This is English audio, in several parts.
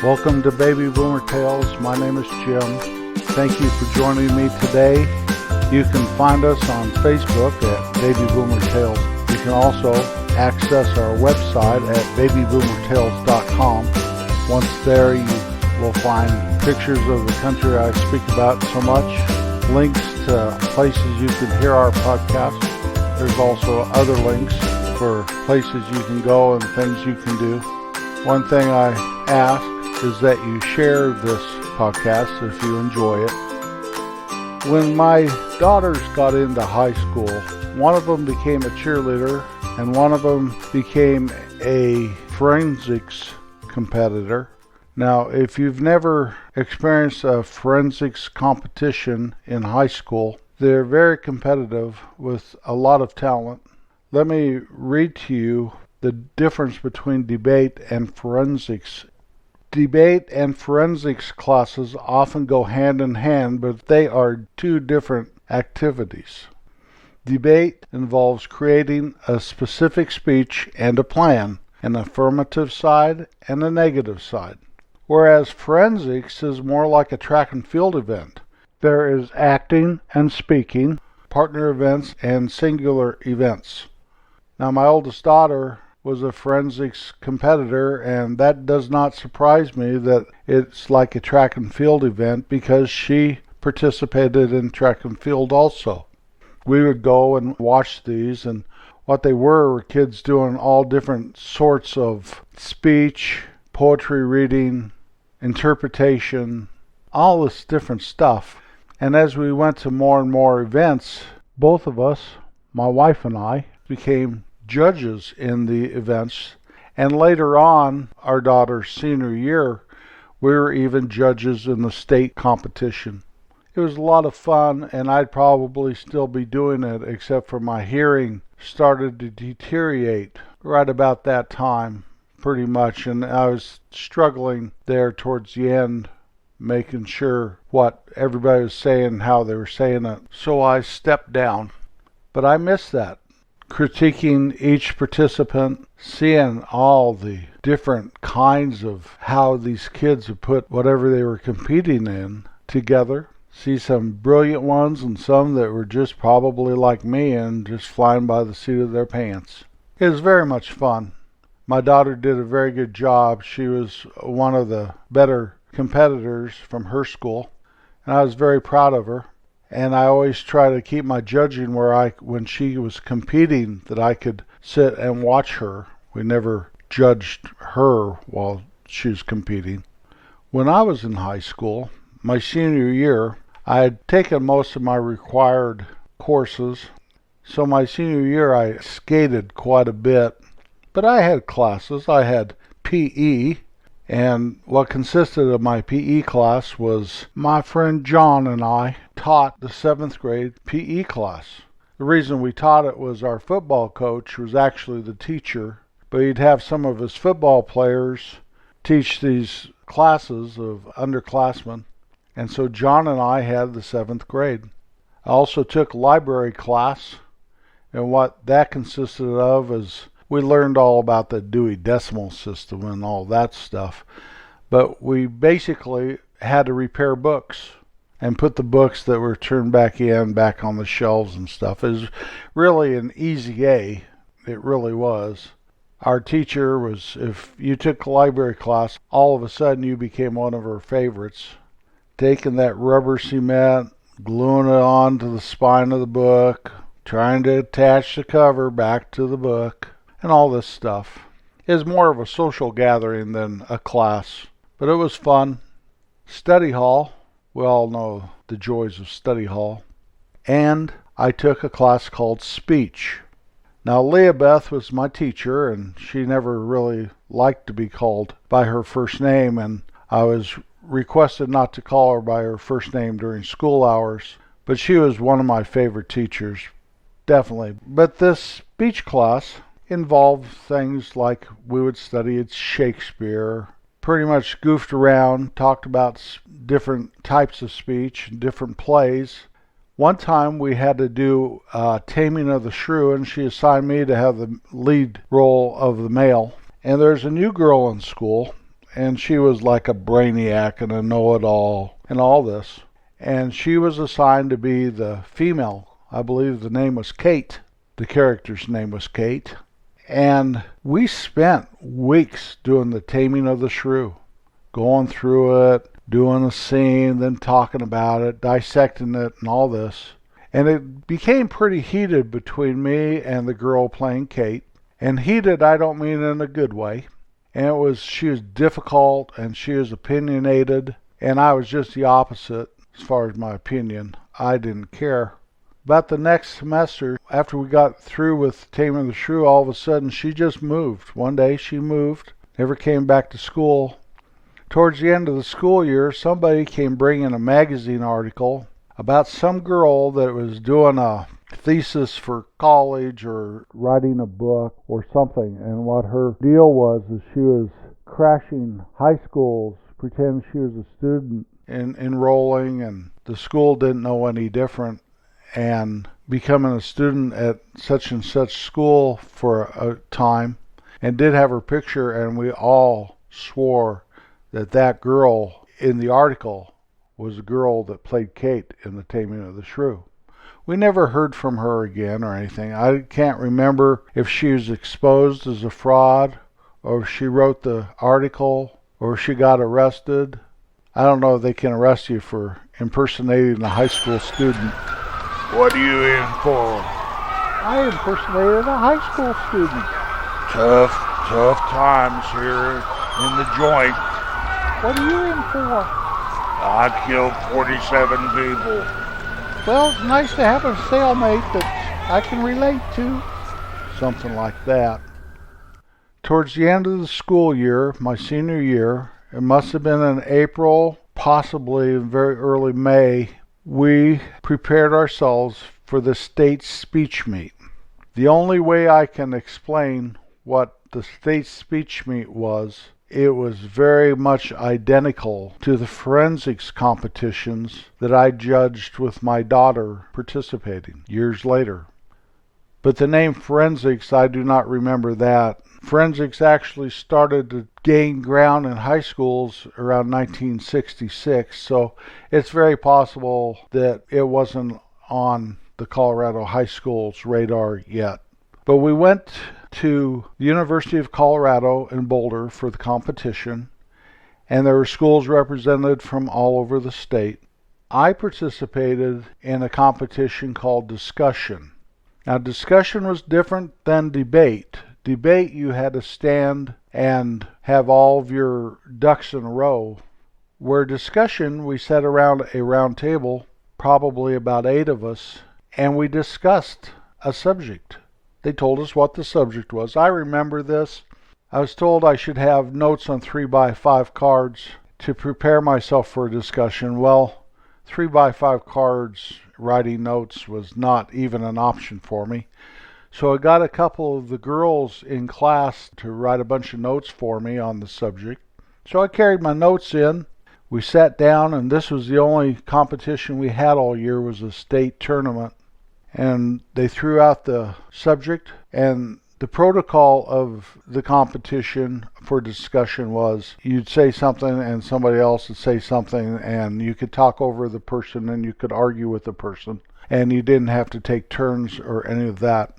Welcome to Baby Boomer Tales. My name is Jim. Thank you for joining me today. You can find us on Facebook at Baby Boomer Tales. You can also access our website at babyboomertales.com. Once there, you will find pictures of the country I speak about so much, links to places you can hear our podcast. There's also other links for places you can go and things you can do. One thing I ask is that you share this podcast if you enjoy it. When my daughters got into high school, one of them became a cheerleader and one of them became a forensics competitor. Now, if you've never experienced a forensics competition in high school, they're very competitive with a lot of talent. Let me read to you the difference between debate and forensics. Debate and forensics classes often go hand in hand, but they are two different activities. Debate involves creating a specific speech and a plan, an affirmative side and a negative side, whereas forensics is more like a track and field event. There is acting and speaking, partner events, and singular events. Now, my oldest daughter was a forensics competitor, and that does not surprise me that it's like a track and field event because she participated in track and field also. We would go and watch these, and what they were kids doing all different sorts of speech, poetry reading, interpretation, all this different stuff. And as we went to more and more events, both of us, my wife and I, became judges in the events, and later on, our daughter's senior year, we were even judges in the state competition. It was a lot of fun, and I'd probably still be doing it, except for my hearing started to deteriorate right about that time, pretty much, and I was struggling there towards the end, making sure what everybody was saying, how they were saying it, so I stepped down. But I miss that. Critiquing each participant, seeing all the different kinds of how these kids have put whatever they were competing in together. See some brilliant ones and some that were just probably like me and just flying by the seat of their pants. It was very much fun. My daughter did a very good job. She was one of the better competitors from her school, and I was very proud of her. And I always try to keep my judging where when she was competing, that I could sit and watch her. We never judged her while she was competing. When I was in high school, my senior year, I had taken most of my required courses. So my senior year, I skated quite a bit. But I had classes. I had PE. And what consisted of my PE class was my friend John and I taught the 7th grade PE class. The reason we taught it was our football coach was actually the teacher, but he'd have some of his football players teach these classes of underclassmen. And so John and I had the 7th grade. I also took library class, and what that consisted of is we learned all about the Dewey Decimal System and all that stuff, but we basically had to repair books and put the books that were turned back on the shelves and stuff. It was really an easy A. It really was. Our teacher was, if you took a library class, all of a sudden you became one of her favorites. Taking that rubber cement, gluing it onto the spine of the book, trying to attach the cover back to the book, and all this stuff. It was more of a social gathering than a class, but it was fun. Study hall, we all know the joys of study hall. And I took a class called speech. Now, Leah Beth was my teacher, and she never really liked to be called by her first name, and I was requested not to call her by her first name during school hours, but she was one of my favorite teachers, definitely. But this speech class involved things like we would study Shakespeare, pretty much goofed around, talked about different types of speech, different plays. One time we had to do Taming of the Shrew, and she assigned me to have the lead role of the male. And there's a new girl in school, and she was like a brainiac and a know-it-all and all this. And she was assigned to be the female. I believe the name was Kate. The character's name was Kate. And we spent weeks doing the Taming of the Shrew, going through it, doing a scene, then talking about it, dissecting it, and all this. And it became pretty heated between me and the girl playing Kate. And heated, I don't mean in a good way. And she was difficult, and she was opinionated, and I was just the opposite as far as my opinion. I didn't care. About the next semester, after we got through with Taming the Shrew, all of a sudden she just moved. One day she moved, never came back to school. Towards the end of the school year, somebody came bringing a magazine article about some girl that was doing a thesis for college or writing a book or something. And what her deal was is she was crashing high schools, pretending she was a student and enrolling, and the school didn't know any different, and becoming a student at such and such school for a time, and did have her picture, and we all swore that that girl in the article was the girl that played Kate in The Taming of the Shrew. We never heard from her again or anything. I can't remember if she was exposed as a fraud, or if she wrote the article, or if she got arrested. I don't know if they can arrest you for impersonating a high school student. What are you in for? I impersonated a high school student. Tough times here in the joint. What are you in for? I killed 47 people. Well, it's nice to have a stalemate that I can relate to. Something like that. Towards the end of the school year, my senior year, it must have been in April, possibly in very early May, we prepared ourselves for the state speech meet. The only way I can explain what the state speech meet was, it was very much identical to the forensics competitions that I judged with my daughter participating years later. But the name forensics, I do not remember that. Forensics actually started to gain ground in high schools around 1966, so it's very possible that it wasn't on the Colorado high school's radar yet. But we went to the University of Colorado in Boulder for the competition, and there were schools represented from all over the state. I participated in a competition called discussion. Now, discussion was different than debate. Debate, you had to stand and have all of your ducks in a row. Where discussion, we sat around a round table, probably about 8 of us, and we discussed a subject. They told us what the subject was. I remember this. I was told I should have notes on 3x5 cards to prepare myself for a discussion. Well, 3x5 cards, writing notes was not even an option for me. So I got a couple of the girls in class to write a bunch of notes for me on the subject. So I carried my notes in. We sat down, and this was the only competition we had all year, was a state tournament. And they threw out the subject, and the protocol of the competition for discussion was you'd say something and somebody else would say something, and you could talk over the person and you could argue with the person, and you didn't have to take turns or any of that.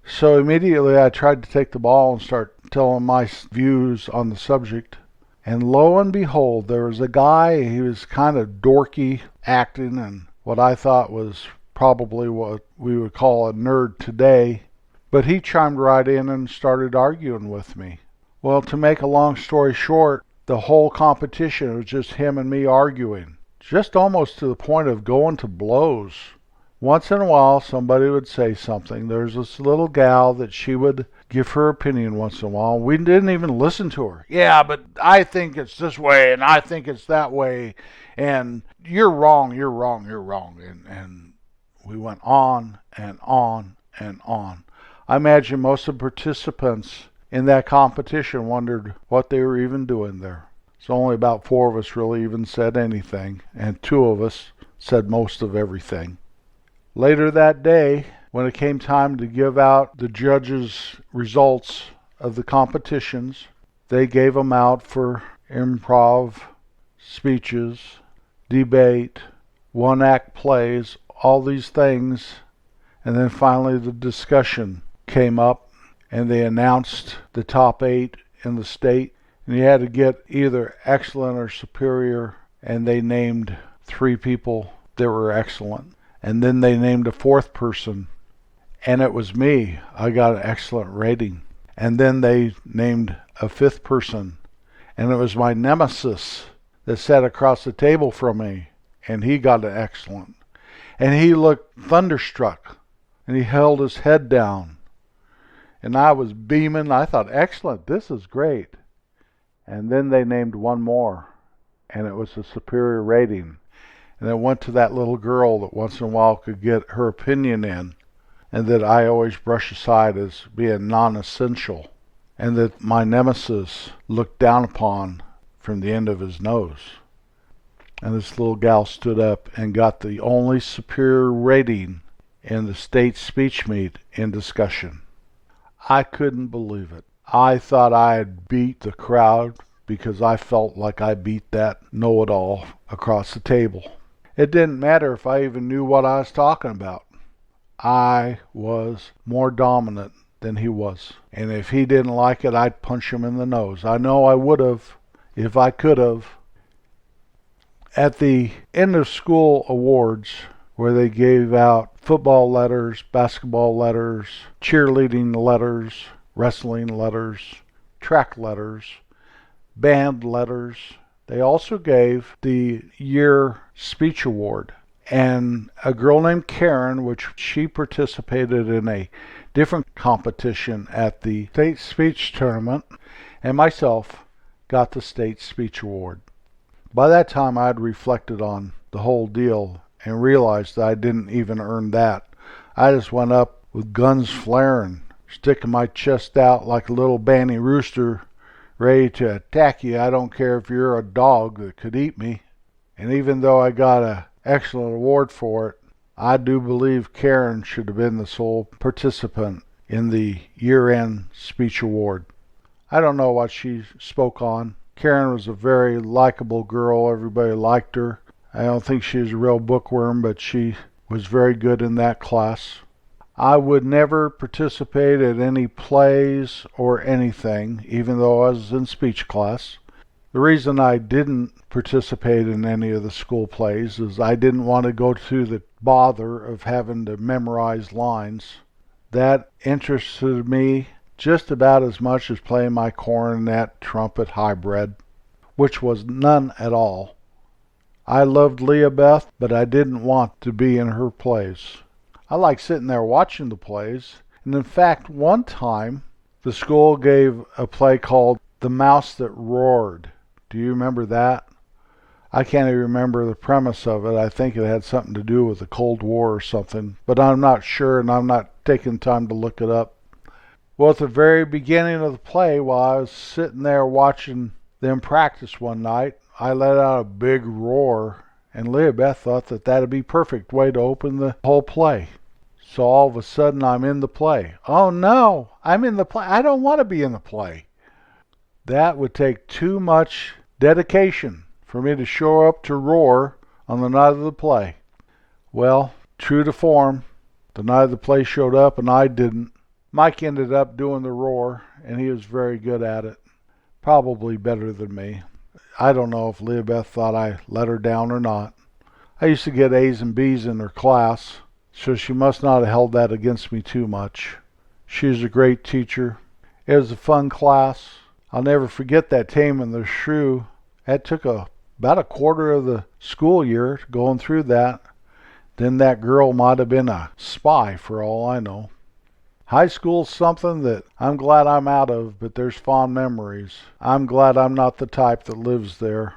So immediately I tried to take the ball and start telling my views on the subject. And lo and behold, there was a guy, he was kind of dorky acting, and what I thought was probably what we would call a nerd today. But he chimed right in and started arguing with me. Well, to make a long story short, the whole competition was just him and me arguing. Just almost to the point of going to blows. Once in a while, somebody would say something. There's this little gal that she would give her opinion once in a while. We didn't even listen to her. Yeah, but I think it's this way, and I think it's that way, and you're wrong. And we went on and on and on. I imagine most of the participants in that competition wondered what they were even doing there. So only about 4 of us really even said anything, and 2 of us said most of everything. Later that day, when it came time to give out the judges' results of the competitions, they gave them out for improv, speeches, debate, one-act plays, all these things. And then finally the discussion came up, and they announced the top 8 in the state. And you had to get either excellent or superior, and they named 3 people that were excellent. And then they named a 4th person, and it was me. I got an excellent rating. And then they named a 5th person, and it was my nemesis that sat across the table from me, and he got an excellent. And he looked thunderstruck, and he held his head down. And I was beaming. I thought, excellent, this is great. And then they named one more, and it was a superior rating. And it went to that little girl that once in a while could get her opinion in, and that I always brush aside as being non-essential, and that my nemesis looked down upon from the end of his nose. And this little gal stood up and got the only superior rating in the state speech meet in discussion. I couldn't believe it. I thought I had beat the crowd because I felt like I beat that know-it-all across the table. It didn't matter if I even knew what I was talking about. I was more dominant than he was. And if he didn't like it, I'd punch him in the nose. I know I would have if I could have. At the end of school awards, where they gave out football letters, basketball letters, cheerleading letters, wrestling letters, track letters, band letters, they also gave the year speech award. And a girl named Karen, which she participated in a different competition at the state speech tournament, and myself got the state speech award. By that time, I had reflected on the whole deal and realized that I didn't even earn that. I just went up with guns flaring, sticking my chest out like a little banty rooster, ready to attack you. I don't care if you're a dog that could eat me. And even though I got an excellent award for it, I do believe Karen should have been the sole participant in the year-end speech award. I don't know what she spoke on. Karen was a very likable girl. Everybody liked her. I don't think she was a real bookworm, but she was very good in that class. I would never participate in any plays or anything, even though I was in speech class. The reason I didn't participate in any of the school plays is I didn't want to go to the bother of having to memorize lines. That interested me just about as much as playing my cornet trumpet hybrid, which was none at all. I loved Leah Beth, but I didn't want to be in her plays. I liked sitting there watching the plays, and in fact, one time, the school gave a play called The Mouse That Roared. Do you remember that? I can't even remember the premise of it. I think it had something to do with the Cold War or something, but I'm not sure, and I'm not taking time to look it up. Well, at the very beginning of the play, while I was sitting there watching them practice one night, I let out a big roar, and Leah Beth thought that that'd be a perfect way to open the whole play. So all of a sudden, I'm in the play. Oh no, I'm in the play. I don't want to be in the play. That would take too much dedication for me to show up to roar on the night of the play. Well, true to form, the night of the play showed up and I didn't. Mike ended up doing the roar, and he was very good at it. Probably better than me. I don't know if Leah Beth thought I let her down or not. I used to get A's and B's in her class, so she must not have held that against me too much. She was a great teacher. It was a fun class. I'll never forget that Tame and the Shrew. That took about a quarter of the school year going through that. Then that girl might have been a spy for all I know. High school's something that I'm glad I'm out of, but there's fond memories. I'm glad I'm not the type that lives there.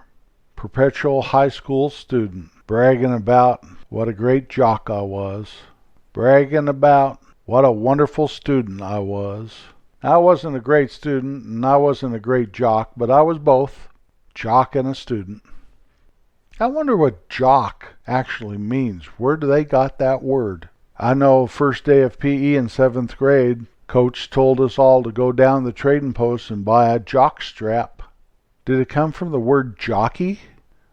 Perpetual high school student, bragging about what a great jock I was. Bragging about what a wonderful student I was. I wasn't a great student, and I wasn't a great jock, but I was both, jock and a student. I wonder what jock actually means. Where do they got that word? I know first day of PE in 7th grade, Coach told us all to go down the trading post and buy a jock strap. Did it come from the word jockey?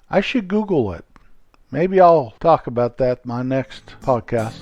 I should Google it. Maybe I'll talk about that in my next podcast.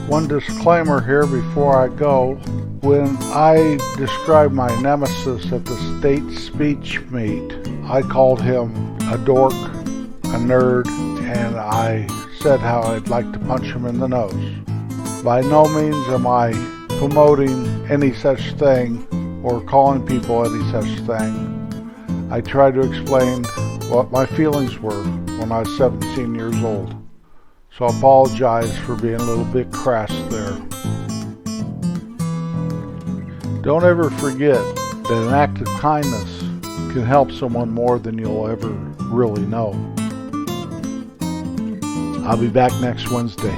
One disclaimer here before I go. When I described my nemesis at the state speech meet, I called him a dork, a nerd, and I said how I'd like to punch him in the nose. By no means am I promoting any such thing or calling people any such thing. I try to explain what my feelings were when I was 17 years old. So I apologize for being a little bit crass there. Don't ever forget that an act of kindness can help someone more than you'll ever really know. I'll be back next Wednesday.